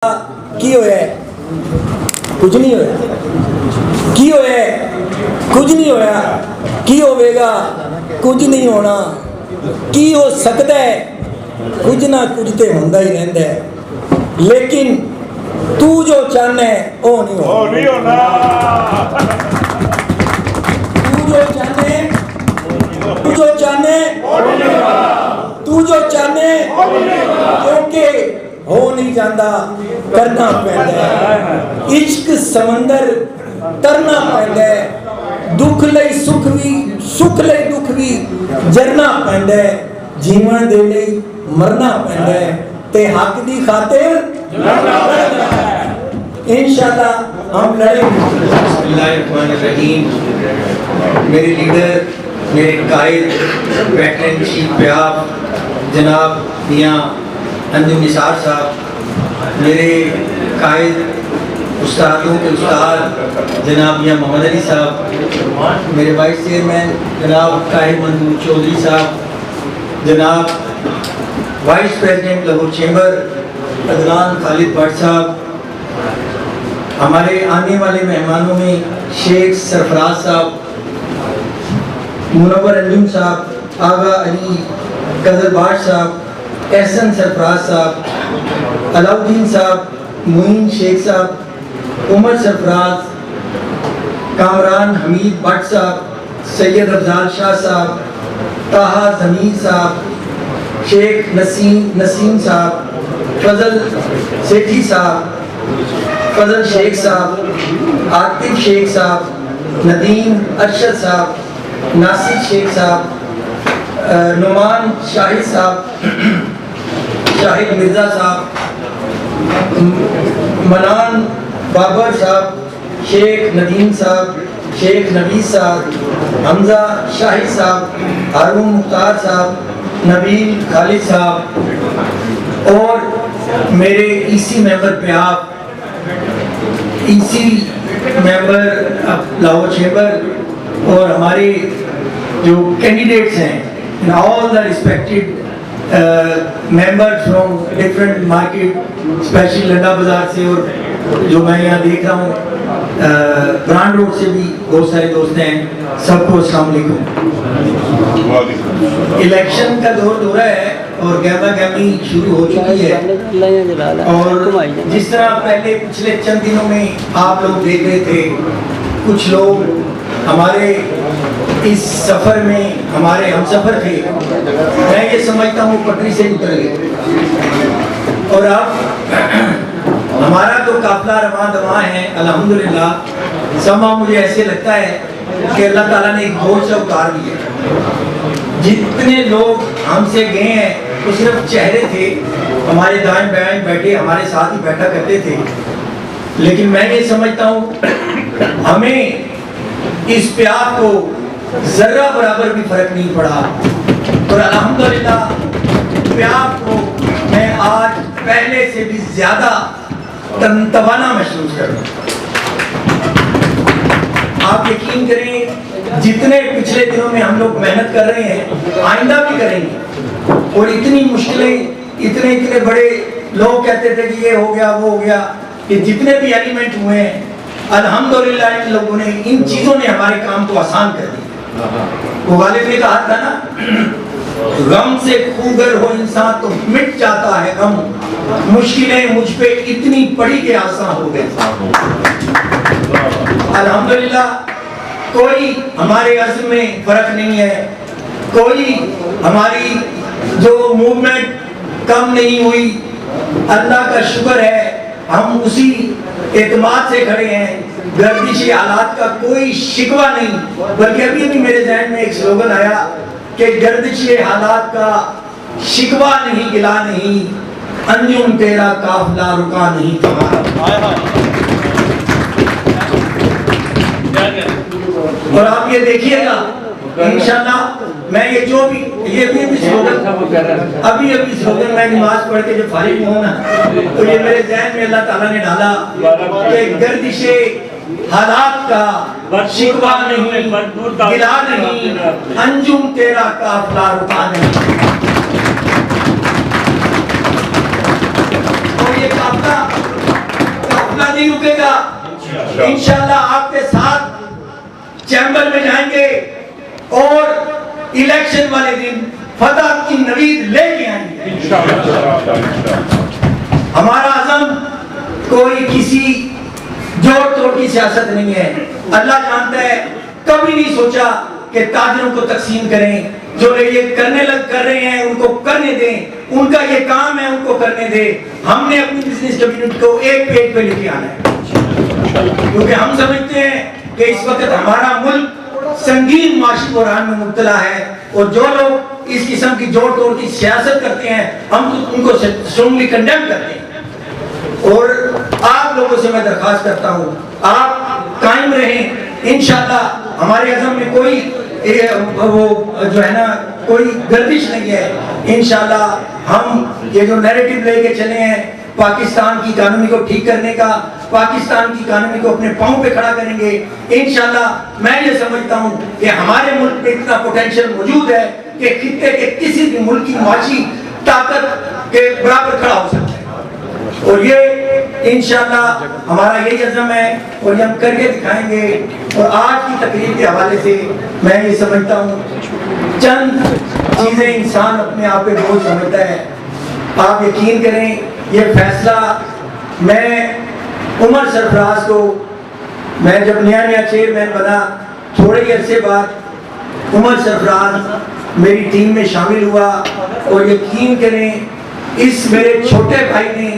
की होया कुछ नहीं होया की होया कुछ नहीं होया की होवेगा कुछ नहीं होना की हो सकता है कुछ ना कुछ तो होंदा ही रहंदा है लेकिन तू जो चाहना है वो नहीं होना तू जो चाहने तू जो चाहने तू जो चाहने क्योंकि हो नहीं जाता करना पैंदा है इश्क समंदर तरना पैंदा है दुख लई सुख भी सुख लई दुख भी जरना पैंदा है जीवन दे लई मरना पैंदा है ते हक दी खातिर लड़ना पैंदा है इंशाअल्लाह हम लड़ेंगे। बिस्मिल्लाहिर्रहमानिर्रहीम। मेरे लीडर मेरे कायद वेटरन चीफ प्याब जनाब मियाँ अंजुम निसार साहब, मेरे कायद उस्तादों के उस्ताद जनाब मियाँ मोहम्मद अली साहब, मेरे वाइस चेयरमैन जनाब काहिर मंजूर चौधरी साहब, जनाब vice president Lahore chamber Adnan Khalid Bhatt साहब, हमारे आने वाले मेहमानों में शेख सरफराज साहब, मुनव्वर अंजुम साहब, आगा अली गजलबाज साहब, एहसन सरफराज साहब, अलाउद्दीन साहब, मुइन शेख साहब, उमर सरफराज, कामरान हमीद भट्ट साहब, सैयद अफजाल शाह साहब, ताहा जमीर साहब, शेख नसीम साहब, फजल सेठी साहब, फजल शेख साहब, आतिफ शेख साहब, नदीम अरशद साहब, नासिर शेख साहब, नुमान शाहिद साहब, शाहिद मिर्ज़ा साहब, मनान बाबर साहब, शेख नदीम साहब, शेख नबीस साहब, हमजा शाहिद साहब, हारून मुख्तार साहब, नबील खालिद साहब और मेरे ईसी मेंबर प्याब, ईसी मेंबर लाहौर चैम्बर और हमारे जो कैंडिडेट्स हैं all the respected members from different market special Landa Bazaar से और जो मैं यहाँ देख रहा हूँ ब्रांड रोड से भी बहुत सारे दोस्त हैं, सबको अस्सलाम वालेकुम। इलेक्शन का दौर हो रहा है और गहमा गहमी शुरू हो चुकी है और जिस तरह पहले पिछले चंद दिनों में आप लोग देख रहे थे कुछ लोग हमारे इस सफ़र में हमारे हम सफ़र थे, मैं ये समझता हूँ पटरी से उतर गए और अब हमारा तो काफिला रवां दवां है अल्हम्दुलिल्लाह। समा मुझे ऐसे लगता है कि अल्लाह ताला ने एक बोझ से उतार दिया। जितने लोग हमसे गए हैं वो सिर्फ चेहरे थे, हमारे दाएं बाएं बैठे हमारे साथ ही बैठा करते थे, लेकिन मैं ये समझता हूँ हमें इस प्यार को जर्रा बराबर भी फर्क नहीं पड़ा और अल्हम्दुलिल्लाह प्यार को मैं आज पहले से भी ज्यादा तवाना महसूस कर रहा हूँ। आप यकीन करें जितने पिछले दिनों में हम लोग मेहनत कर रहे हैं आइंदा भी करेंगे और इतनी मुश्किलें इतने बड़े लोग कहते थे कि ये हो गया वो हो गया, ये जितने भी एलिमेंट हुए हैं अल्हम्दुलिल्लाह इन लोगों ने इन चीज़ों ने हमारे काम को आसान कर दिया। वो वालिद ने कहा था ना गम से खूगर हो इंसान तो मिट जाता है गम, मुश्किलें मुझ पे इतनी पड़ी के आसान हो गए। अल्हम्दुलिल्लाह कोई हमारे अज़्म में फर्क नहीं है, कोई हमारी जो मूवमेंट कम नहीं हुई, अल्लाह का शुक्र है हम उसी एतमाद से खड़े हैं। गर्दिशी हालात का कोई शिकवा नहीं, बल्कि अभी भी मेरे ज़हन में एक स्लोगन आया कि गर्दिशी हालात का शिकवा नहीं गिला नहीं, अंजुम तेरा काफिला रुका नहीं तुम्हारा। और आप ये देखिएगा इंशाल्लाह मैं ये जो भी स्लोगन अभी स्लोगन मैं नमाज पढ़ के जो फारिग हूँ ना तो ये मेरे ज़हन में अल्लाह ताला ने डाला कि गर्दिशे हालात का शिकवा नहीं गिला नहीं, अंजुम तेरा काफिला रुका नहीं। ये काफिला नहीं रुकेगा। इंशाल्लाह आपके साथ चैम्बर में जाएंगे और इलेक्शन वाले दिन फतह की नवीद लेके आएंगे। हमारा अज़म कोई किसी जोड़ तोड़ की सियासत नहीं है। अल्लाह जानता है, कभी नहीं सोचा कि ताजरों को तकसीम करें। जो ये कर रहे हैं उनको करने दें, उनका ये काम है, उनको करने दें। हमने अपनी बिजनेस कम्युनिटी को एक पेज पे लेके आना है, क्योंकि हम समझते हैं कि इस वक्त हमारा मुल्क संगीन माशी बुरहान में मुब्तला है, और जो लोग इस किस्म की जोड़ तोड़ की सियासत करते हैं हम तो उनको स्ट्रांगली कंडेम करते हैं। और आप लोगों से मैं दरख्वास्त करता हूँ, आप कायम रहें। इंशाल्लाह हमारे अज़म में कोई वो जो है ना कोई गर्दिश नहीं है। इंशाल्लाह हम ये जो नैरेटिव लेके चले हैं पाकिस्तान की इकानमी को ठीक करने का, पाकिस्तान की इकानमी को अपने पांव पे खड़ा करेंगे इंशाल्लाह। मैं ये समझता हूँ कि हमारे मुल्क में इतना पोटेंशियल मौजूद है कि खित्ते के किसी भी मुल्क की माशी ताकत के बराबर खड़ा हो सकता है, और ये इंशाल्लाह हमारा यही अज़म है और ये हम करके दिखाएंगे। और आज की तकरीर के हवाले से मैं ये समझता हूँ, चंद चीज़ें इंसान अपने आप पे बोझ समझता है। आप यकीन करें, ये फैसला मैं उमर सरफराज को, मैं जब नया चेयरमैन बना, थोड़े ही अरसे बाद उमर सरफराज मेरी टीम में शामिल हुआ, और यकीन करें इस मेरे छोटे भाई ने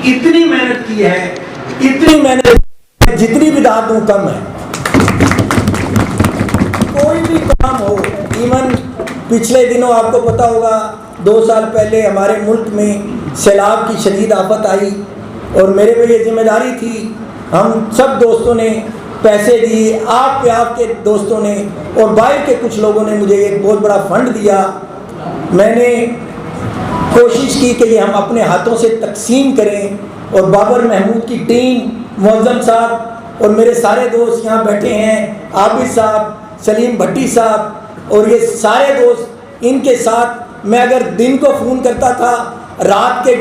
इतनी मेहनत की है, इतनी मेहनत, जितनी भी दाद दूं कम है। कोई भी काम हो, इवन पिछले दिनों आपको पता होगा 2 साल पहले हमारे मुल्क में सैलाब की शदीद आफत आई, और मेरे पे ये जिम्मेदारी थी। हम सब दोस्तों ने पैसे दिए, आपके दोस्तों ने और बाहर के कुछ लोगों ने मुझे एक बहुत बड़ा फंड दिया। मैंने कोशिश की कि ये हम अपने हाथों से तकसीम करें, और बाबर महमूद की टीम, मुअज़्ज़म साहब और मेरे सारे दोस्त यहाँ बैठे हैं, आबिद साहब, सलीम भट्टी साहब, और ये सारे दोस्त, इनके साथ मैं अगर दिन को फ़ोन करता था, रात के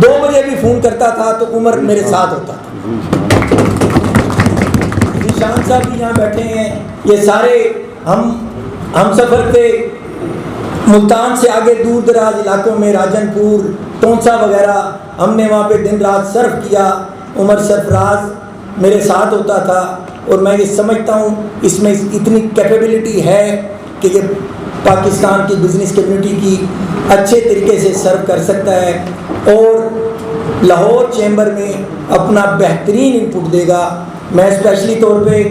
2 बजे भी फ़ोन करता था, तो उमर मेरे साथ होता था। निशान साहब भी यहाँ बैठे हैं, ये सारे हम सफ़र थे मुल्तान से आगे दूर दराज इलाकों में, राजनपुर, तोंसा वगैरह, हमने वहाँ पे दिन रात सर्व किया। उमर सरफराज मेरे साथ होता था, और मैं ये समझता हूँ इसमें इतनी कैपेबिलिटी है कि ये पाकिस्तान की बिज़नेस कम्युनिटी की अच्छे तरीके से सर्व कर सकता है, और लाहौर चैम्बर में अपना बेहतरीन इनपुट देगा। मैं स्पेशली तौर पे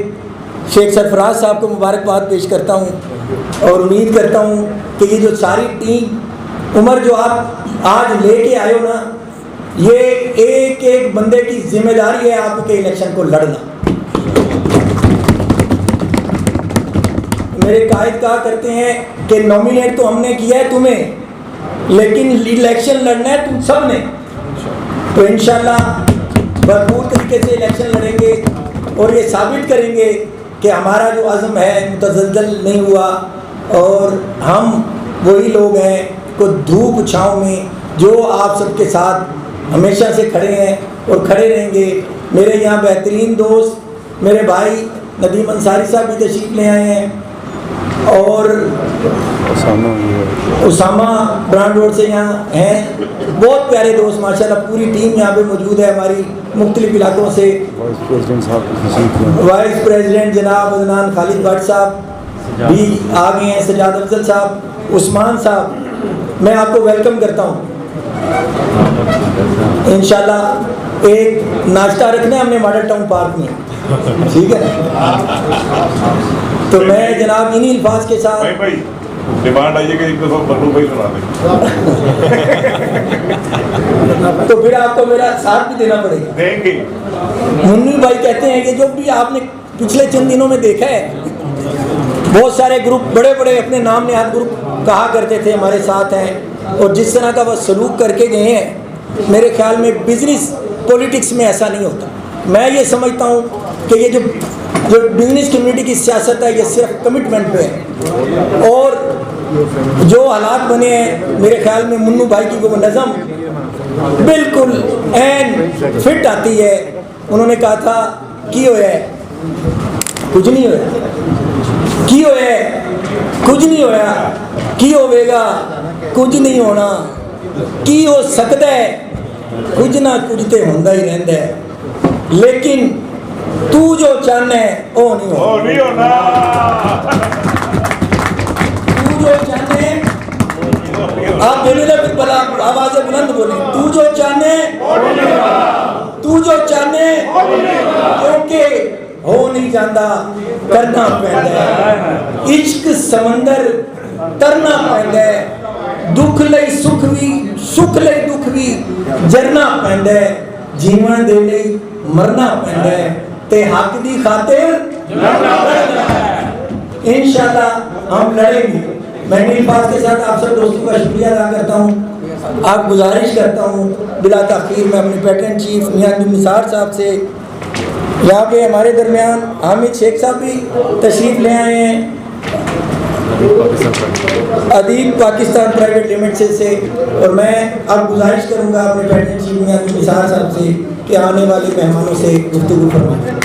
शेख सरफराज साहब को मुबारकबाद पेश करता हूँ, और उम्मीद करता हूँ कि ये जो सारी टीम, उमर जो आप आज लेके आए हो ना, ये एक एक बंदे की जिम्मेदारी है आपके इलेक्शन को लड़ना। मेरे कायद कहा करते हैं कि नॉमिनेट तो हमने किया है तुम्हें, लेकिन इलेक्शन लड़ना है तुम सब ने। तो इंशाल्लाह भरपूर तरीके से इलेक्शन लड़ेंगे, और ये साबित करेंगे कि हमारा जो अज़्म है मुतज़ल्ज़ल नहीं हुआ, और हम वही लोग हैं को धूप छाँव में जो आप सबके साथ हमेशा से खड़े हैं और खड़े रहेंगे। मेरे यहाँ बेहतरीन दोस्त, मेरे भाई नदीम अंसारी साहब भी तशरीफ़ ले आए हैं, और उसामा ब्रांड रोड से यहाँ हैं। बहुत प्यारे दोस्त माशाल्लाह, पूरी टीम यहाँ पे मौजूद है हमारी मुख्तलिफ इलाकों से। वाइस प्रेसिडेंट जनाब अदनान खालिद भट्ट साहब भी आ गए हैं, सजाद अफजल साहब, उस्मान साहब, मैं आपको वेलकम करता हूँ। इंशाल्लाह एक नाश्ता रखना है हमने मॉडल टाउन पार्क में, ठीक है। तो मैं जनाब इन्हीं अल्फाज के साथ डिमांड आई है कि एक दफा बन्नू भाई सुना दें। तो फिर आपको मेरा साथ भी देना पड़ेगा। देंगे। मुन्नी भाई कहते हैं कि जो भी आपने पिछले चंद दिनों में देखा है, बहुत सारे ग्रुप, बड़े बड़े अपने नाम नेहाद ग्रुप कहा करते थे हमारे साथ हैं, और जिस तरह का वह सलूक करके गए हैं, मेरे ख्याल में बिजनेस पॉलिटिक्स में ऐसा नहीं होता। मैं ये समझता हूँ कि ये जो बिजनेस कम्युनिटी की सियासत है, ये सिर्फ कमिटमेंट पे है, और जो हालात बने हैं मेरे ख्याल में मुन्नू भाई की वो नज़म بالکل این فٹ آتی ہے. انہوں نے کہا تھا کی ہویا ہے کچھ نہیں ہویا, کی ہویا ہے کچھ نہیں ہویا, کی ہوے گا کچھ نہیں ہونا, کی ہو سکتا ہے کچھ نہ کچھ تے ہوندا ہی رہندا ہے, لیکن تو جو چاہنا ہے وہ نہیں ہونا. ਉਹ ਨਹੀਂ ਹੋਣਾ. تو جو چاہنے آپ بولے نا پھر بلا آواز بلند بولیں, تو جو چاہنے تو جو چاہنے کیونکہ ہو نہیں جاندہ کرنا پہندا ہے. عشق سمندر ترنا پہندا ہے, دکھ لئی سکھ بھی سکھ لئی دکھ بھی جرنا پہندا ہے, جیون دے لئی مرنا پہندا ہے تے حق دی خاطر لڑنا پہندا ہے. انشاءاللہ ہم لڑیں گے. میں ان الفاظ کے ساتھ آپ سب دوستوں کا شکریہ ادا کرتا ہوں. آپ گزارش کرتا ہوں بلا تاخیر میں اپنے پیٹرن چیف میاں نثار صاحب سے, یہاں پہ ہمارے درمیان حامد شیخ صاحب بھی تشریف لے آئے ہیں ادیب پاکستان پرائیویٹ لمیٹڈ سے, اور میں اب گزارش کروں گا اپنے پیٹرن چیف میاں نثار صاحب سے کہ آنے والے مہمانوں سے گفتگو فرمائیں.